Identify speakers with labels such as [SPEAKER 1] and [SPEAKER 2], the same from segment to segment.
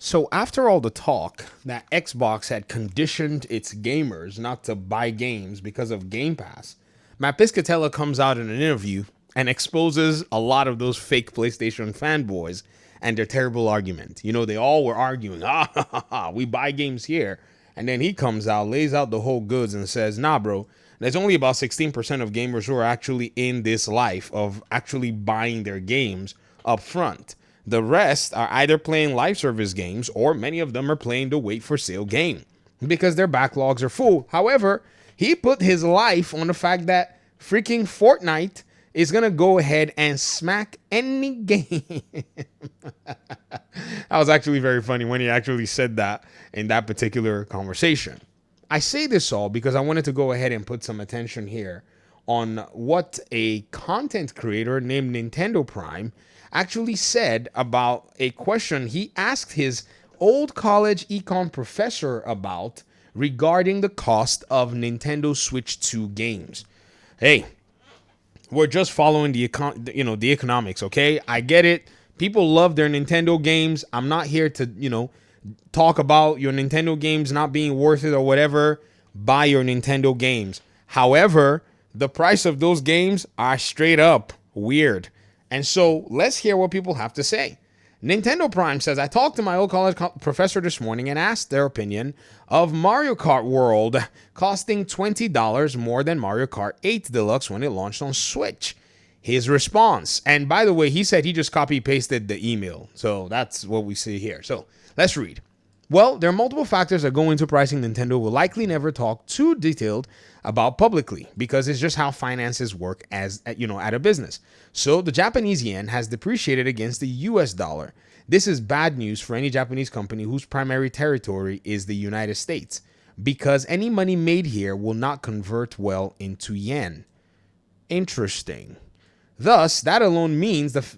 [SPEAKER 1] So after all the talk that Xbox had conditioned its gamers not to buy games because of Game Pass, Matt Piscatella comes out in an interview and exposes a lot of those fake PlayStation fanboys and their terrible argument. You know, they all were arguing, we buy games here. And then he comes out, lays out the whole goods and says, nah, bro, there's only about 16% of gamers who are actually in this life of actually buying their games up front. The rest are either playing live service games or many of them are playing the wait for sale game because their backlogs are full. However, he put his life on the fact that freaking Fortnite is going to go ahead and smack any game. That was actually very funny when he actually said that in that particular conversation. I say this all because I wanted to go ahead and put some attention here on what a content creator named Nintendo Prime actually said about a question he asked his old college econ professor about regarding the cost of Nintendo Switch 2 games. Hey, we're just following the economics, okay? I get it. People love their Nintendo games. I'm not here to, talk about your Nintendo games not being worth it or whatever. Buy your Nintendo games. However, the price of those games are straight up weird. And so let's hear what people have to say. Nintendo Prime says, I talked to my old college professor this morning and asked their opinion of Mario Kart World costing $20 more than Mario Kart 8 Deluxe when it launched on Switch. His response, and by the way, he said he just copy-pasted the email. So that's what we see here. So let's read. Well, there are multiple factors that go into pricing. Nintendo will likely never talk too detailed about publicly because it's just how finances work as at a business. So the Japanese yen has depreciated against the US dollar. This is bad news for any Japanese company whose primary territory is the United States because any money made here will not convert well into yen. Interesting. Thus, that alone means that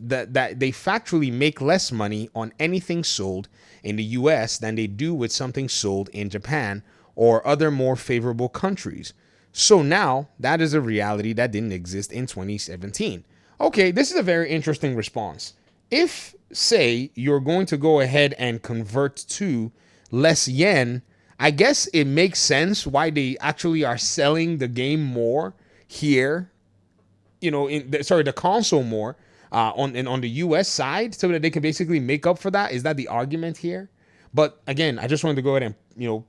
[SPEAKER 1] they factually make less money on anything sold in the US than they do with something sold in Japan or other more favorable countries. So now, that is a reality that didn't exist in 2017. Okay, this is a very interesting response. If, say, you're going to go ahead and convert to less yen, I guess it makes sense why they actually are selling the game more here, the console more on the US side so that they can basically make up for that. Is that the argument here? But again, I just wanted to go ahead and,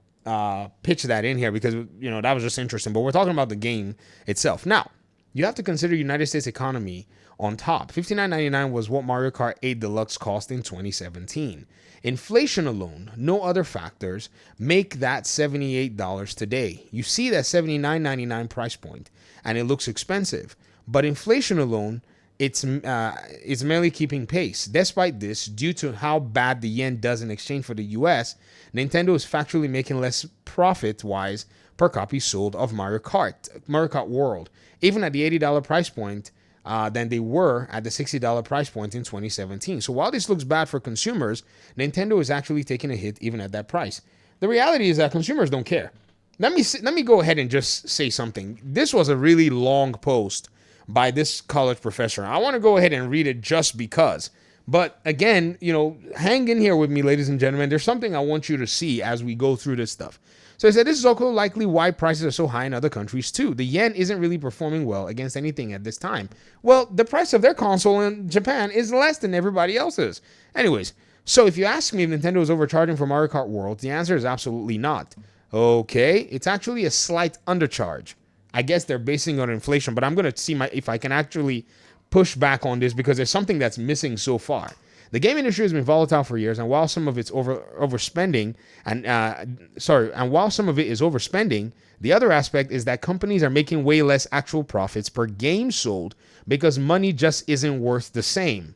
[SPEAKER 1] pitch that in here because, that was just interesting. But we're talking about the game itself. Now, you have to consider United States economy on top. $59.99 was what Mario Kart 8 Deluxe cost in 2017. Inflation alone, no other factors, make that $78 today. You see that $79.99 price point, and it looks expensive. But inflation alone, it's merely keeping pace. Despite this, due to how bad the yen does in exchange for the US, Nintendo is factually making less profit-wise per copy sold of Mario Kart World, even at the $80 price point than they were at the $60 price point in 2017. So while this looks bad for consumers, Nintendo is actually taking a hit even at that price. The reality is that consumers don't care. Let me go ahead and just say something. This was a really long post by this college professor. I want to go ahead and read it just because. But again, hang in here with me, ladies and gentlemen. There's something I want you to see as we go through this stuff. So he said, this is also likely why prices are so high in other countries too. The yen isn't really performing well against anything at this time. Well, the price of their console in Japan is less than everybody else's. Anyways, so if you ask me if Nintendo is overcharging for Mario Kart World, the answer is absolutely not. Okay, it's actually a slight undercharge. I guess they're basing it on inflation, but I'm going to see if I can actually push back on this because there's something that's missing so far. The game industry has been volatile for years, and while some of it's overspending, and while some of it is overspending, the other aspect is that companies are making way less actual profits per game sold because money just isn't worth the same.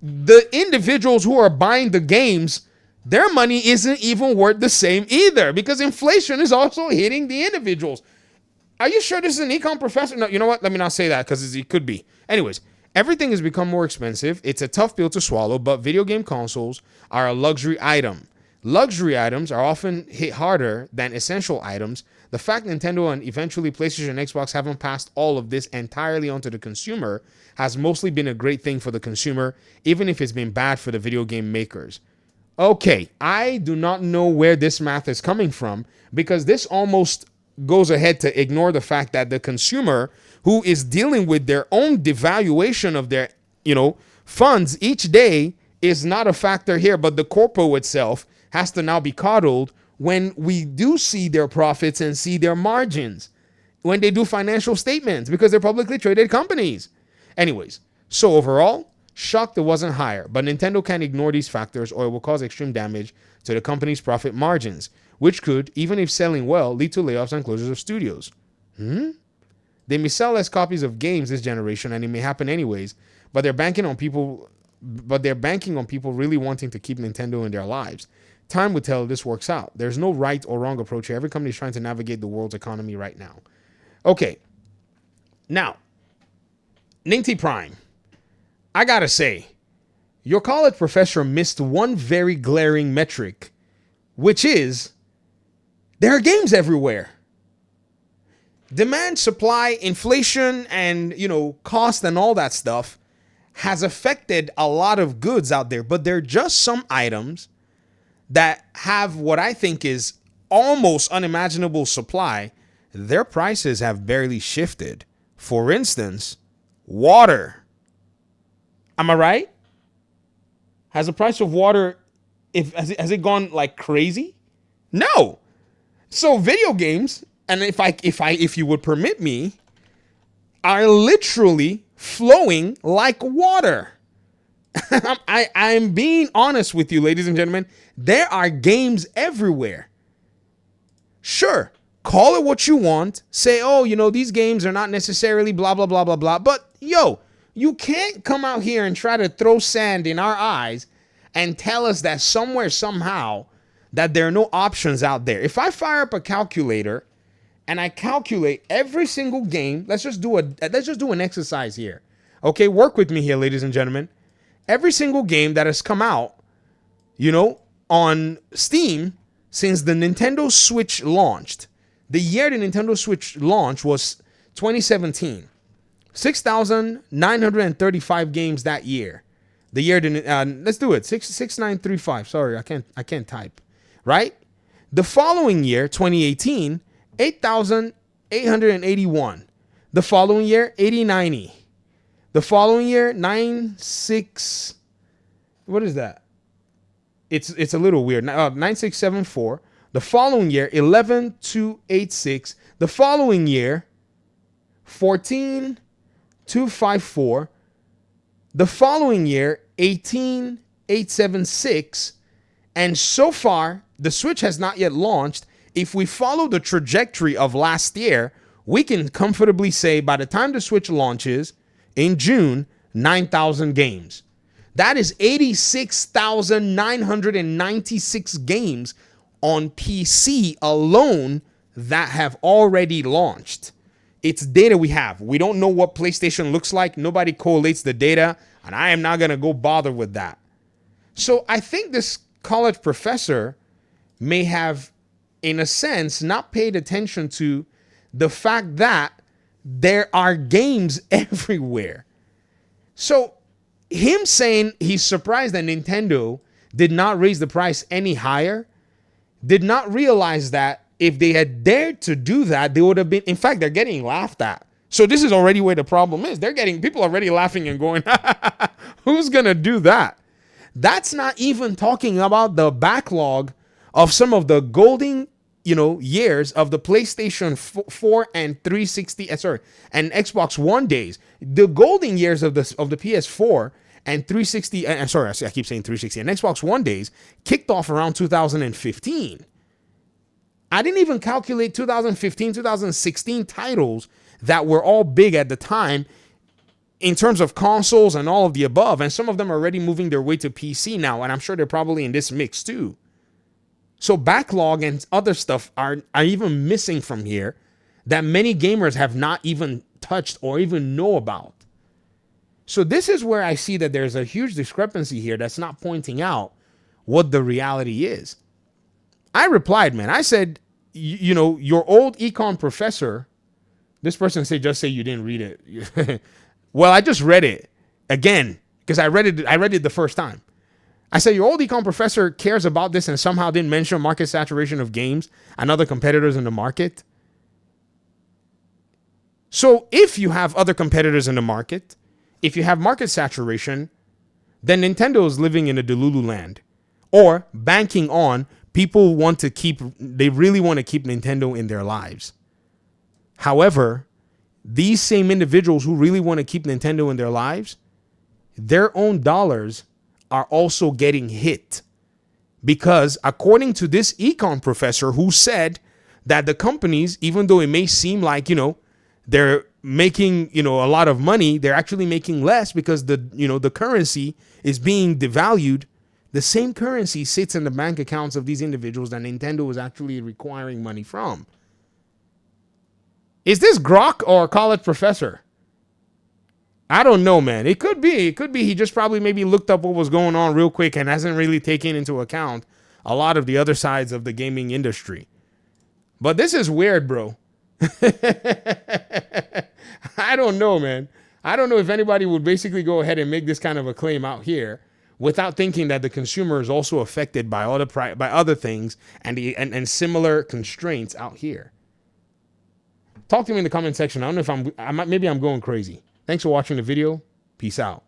[SPEAKER 1] The individuals who are buying the games, their money isn't even worth the same either because inflation is also hitting the individuals. Are you sure this is an econ professor? No, you know what? Let me not say that because it could be. Anyways, everything has become more expensive. It's a tough pill to swallow, but video game consoles are a luxury item. Luxury items are often hit harder than essential items. The fact Nintendo and eventually PlayStation and Xbox haven't passed all of this entirely onto the consumer has mostly been a great thing for the consumer, even if it's been bad for the video game makers. Okay, I do not know where this math is coming from, because this almost goes ahead to ignore the fact that the consumer, who is dealing with their own devaluation of their, funds each day, is not a factor here, but the corpo itself has to now be coddled when we do see their profits and see their margins when they do financial statements, because they're publicly traded companies. Anyways, so overall, shocked it wasn't higher, but Nintendo can't ignore these factors or it will cause extreme damage to the company's profit margins, which could, even if selling well, lead to layoffs and closures of studios. They may sell less copies of games this generation, and it may happen anyways, but they're banking on people really wanting to keep Nintendo in their lives. Time will tell if this works out. There's no right or wrong approach here. Every company is trying to navigate the world's economy right now. Okay. Now, Ninty Prime, I gotta say, your college professor missed one very glaring metric, which is there are games everywhere. Demand, supply, inflation, and, cost and all that stuff has affected a lot of goods out there, but there are just some items that have what I think is almost unimaginable supply. Their prices have barely shifted. For instance, water. Am I right? Has the price of water, has it gone like crazy? No. So video games, and if you would permit me, are literally flowing like water. I'm being honest with you, ladies and gentlemen. There are games everywhere. Sure, call it what you want. Say, these games are not necessarily blah, blah, blah, blah, blah. But, you can't come out here and try to throw sand in our eyes and tell us that somewhere, somehow, that there are no options out there. If I fire up a calculator and I calculate every single game, let's just do an exercise here. Okay, work with me here, ladies and gentlemen. Every single game that has come out, on Steam since the Nintendo Switch launched. The year the Nintendo Switch launched was 2017. 6,935 games that year. The year, let's do it. 6935. Sorry, I can't type. Right? The following year, 2018, 8,881. The following year, 8090. The following year, 96. What is that? It's a little weird. 9674. The following year, 11286. The following year, 14254. The following year, 18876. And so far, the Switch has not yet launched. If we follow the trajectory of last year, we can comfortably say by the time the Switch launches in June, 9,000 games. That is 86,996 games on PC alone that have already launched. It's data we have. We don't know what PlayStation looks like. Nobody correlates the data, and I am not going to go bother with that. So I think this college professor may have, in a sense, not paid attention to the fact that there are games everywhere. So him saying he's surprised that Nintendo did not raise the price any higher, did not realize that if they had dared to do that, they would have been, in fact, they're getting laughed at. So this is already where the problem is. People already laughing and going, who's going to do that? That's not even talking about the backlog of some of the golden, years of the PlayStation 4 and 360, and Xbox One days. The golden years of the PS4 and 360, I keep saying 360, and Xbox One days kicked off around 2015. I didn't even calculate 2015, 2016 titles that were all big at the time in terms of consoles and all of the above. And some of them are already moving their way to PC now, and I'm sure they're probably in this mix too. So backlog and other stuff are even missing from here that many gamers have not even touched or even know about. So this is where I see that there's a huge discrepancy here that's not pointing out what the reality is. I replied, man, I said, you know, your old econ professor, this person said, just say you didn't read it. Well, I just read it again because I read it the first time. I said, your old econ professor cares about this and somehow didn't mention market saturation of games and other competitors in the market. So if you have other competitors in the market, if you have market saturation, then Nintendo is living in a Delulu land or banking on people they really want to keep Nintendo in their lives. However, these same individuals who really want to keep Nintendo in their lives, their own dollars are also getting hit because according to this econ professor who said that the companies, even though it may seem like, you know, they're making, you know, a lot of money, they're actually making less because the currency is being devalued. The same currency sits in the bank accounts of these individuals that Nintendo is actually requiring money from. Is this Grok or call it Professor? I don't know, man. It could be. It could be he just probably maybe looked up what was going on real quick and hasn't really taken into account a lot of the other sides of the gaming industry. But this is weird, bro. I don't know, man. I don't know if anybody would basically go ahead and make this kind of a claim out here without thinking that the consumer is also affected by other things and similar constraints out here. Talk to me in the comment section. I don't know if maybe I'm going crazy. Thanks for watching the video. Peace out.